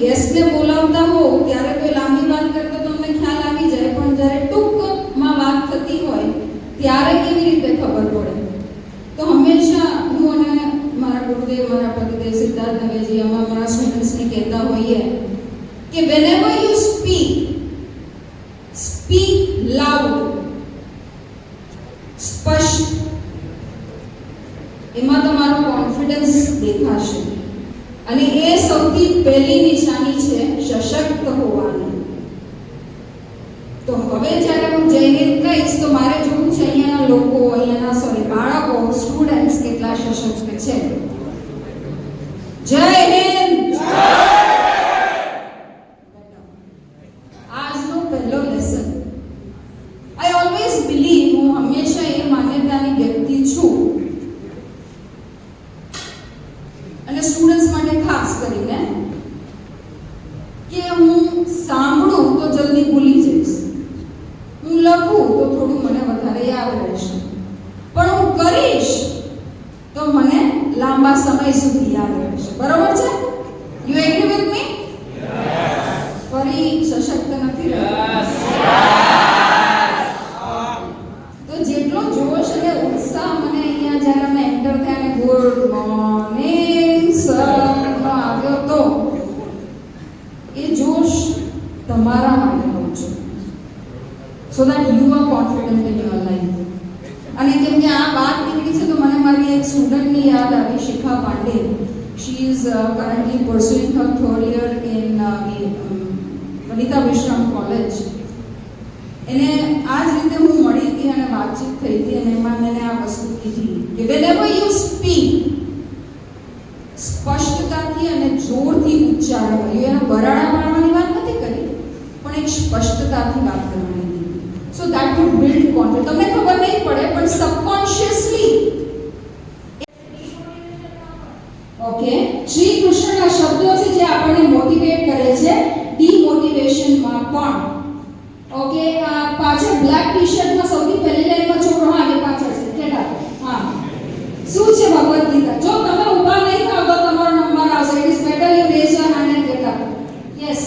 ગેસ્ટને બોલાવતા હો ત્યારે કોઈ લાંબી વાત કરતો તમને ખ્યાલ આવી જાય, પણ જ્યારે ટૂંકમાં વાત થતી હોય ત્યારે કેવી રીતે ખબર પડે? તો હંમેશા હું અને મારા ગુરુદેવ, મારા પતિદેવ સિદ્ધાર્થ દવેજી અમારા મારા સ્ટુડન્ટ્સને કહેતા હોઈએ કે whenever you speak loud, સ્પષ્ટ, એમાં તમારો કોન્ફિડન્સ દેખાશે અને એ સૌથી પહેલી નિશાની છે સશક્ત હોવાની. તો હવે જ્યારે હું જઈને કહીશ તો મારે જોવું છે અહીંયાના લોકો, અહીંયાના બાળકો, સ્ટુડન્ટ્સ કેટલા સશક્ત છે. જય હિન્દ. આજનો પહેલો લેસન, આઈ ઓલવેઝ બિલીવ, હું હંમેશા એ માન્યતાની વ્યક્તિ છું અને સ્ટુડન્ટ્સ માટે ખાસ કરીને કે હું સાંભળું તો જલ્દી ભૂલી જઈશ, હું લખું તો થોડું મને વધારે યાદ રહેશે, પણ હું કરીશ તો મને લાંબા સમય સુધી યાદ રહેશે. બરોબર છે? You agree with me? ફરી સશક્ત નથી રહ્યા? તો જેટલો જોશ અને ઉત્સાહ મને અહીંયા જ્યારે અમે એન્ટર થયા અને ગુડ મોર્નિંગ સર આવ્યો તો એ જોશ તમારા માટે હોવું છે, so that you are confident in your life. અને કેમ કે આ વાત નીકળી છે તો મને મારી એક સ્ટુડન્ટની યાદ આવી, Shikha Pandey. She is currently pursuing her third year in Vanita Vishram college. એને આ જ રીતે હું મળી હતી અને વાતચીત થઈ હતી અને એમાં મેં આ વસ્તુ કીધી કે whenever you speak, સ્પષ્ટતાથી અને જોરથી ઉચ્ચારણ કર્યું. એના બરાડા મારવાની વાત નથી કરી, પણ એક સ્પષ્ટતાથી વાત કરવાની હતી. So that would build confidence. તમને ખબર નહીં પડે પણ સબકોન્શિયસલી. ઓકે, શ્રી કૃષ્ણના શબ્દો છે જે આપણને મોટિવેટ કરે છે ડિમોટિવેશનમાં પણ. ઓકે, આ પાછળ બ્લેક ટી-શર્ટમાં સૌથી પહેલી લાઈનમાં છોકરો, હા એ પાછળ છે, કેટા. હા, શું છે ભગવદ ગીતા? જો તમે ઊભા નહીં થાવ તો તમારો નંબર આવશે. It is better you raise your hand and get up. Yes,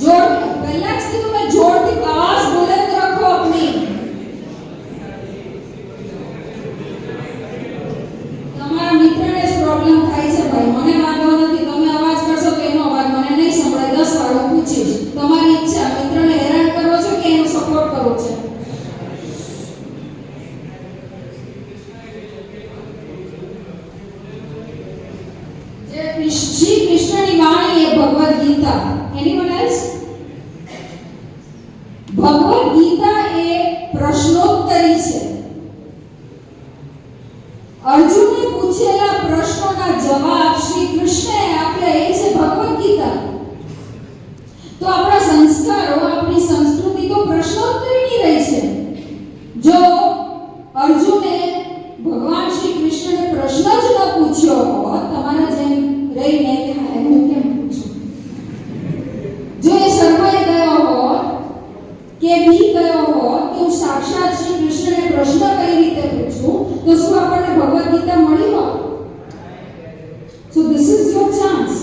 જોર પહેલા જ કીધું મેં, જોરથી આવાજ બુલંદ રખો अपनी. તમારા મિત્રને જ પ્રોબ્લેમ થાય છે ભાઈ, મને વાંધો નથી, તમે અવાજ કરશો તો એનો અવાજ મને નહીં સંભળાય, 10 વાળો પૂછીશ. તમારી ઈચ્છા, મિત્રને હેરાન કરવો છે કે એનો સપોર્ટ કરવો છે? જે શ્રી કૃષ્ણની વાણી એ ભગવદ ગીતા. Anyone else? ભગવદ ગીતા એ પ્રશ્નોત્તરી છે. અર્જુને પૂછેલા પ્રશ્નોના જવાબ શ્રી કૃષ્ણએ આપ્યા, એ છે ભગવદ ગીતા. તો આપણા સંસ્કારો, આપણી સંસ્કૃતિ તો પ્રશ્નોત્તરીની રહી છે. જો અર્જુને ભગવાન શ્રી કૃષ્ણને પ્રશ્ન જ ન પૂછ્યો હોત, તમારા જેમ રહીને કે હું કેમ પૂછું, જો એ શરમાઈ ગયો હોત કે બી ગયો હોત કે હું સાક્ષાત શ્રી કૃષ્ણને પ્રશ્ન કઈ રીતે પૂછું, તો શું આપણને ભગવદ ગીતા મળી હોત? So this is your chance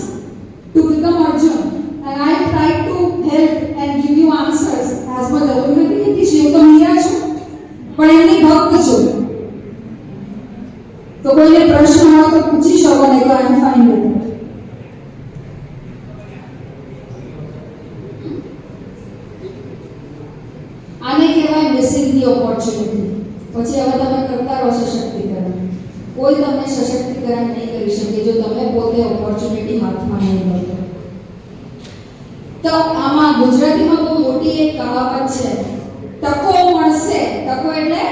to become Arjun, and I try to help and give you answers as much as હું નથી કહેતી છું તો મીરા છું, પણ એમની ભક્ત છું. તો કોઈને પ્રશ્ન હોય તો પૂછી શકો, નહીં તો આઈ એમ ફાઇન વિથ ઇટ. આને કહેવાય મિસિંગ ધી ઓપોર્ચ્યુનિટી. પછી હવે તમે કરતા રહો સશક્તિકરણ. કોઈ તમને સશક્તિકરણ નહીં કરી શકે જો તમે પોતે ઓપોર્ચ્યુનિટી હાથમાં નહીં લો. તો આમાં ગુજરાતીમાં બહુ મોટી એક કહાવત છે, તકો મળશે. તકો એટલે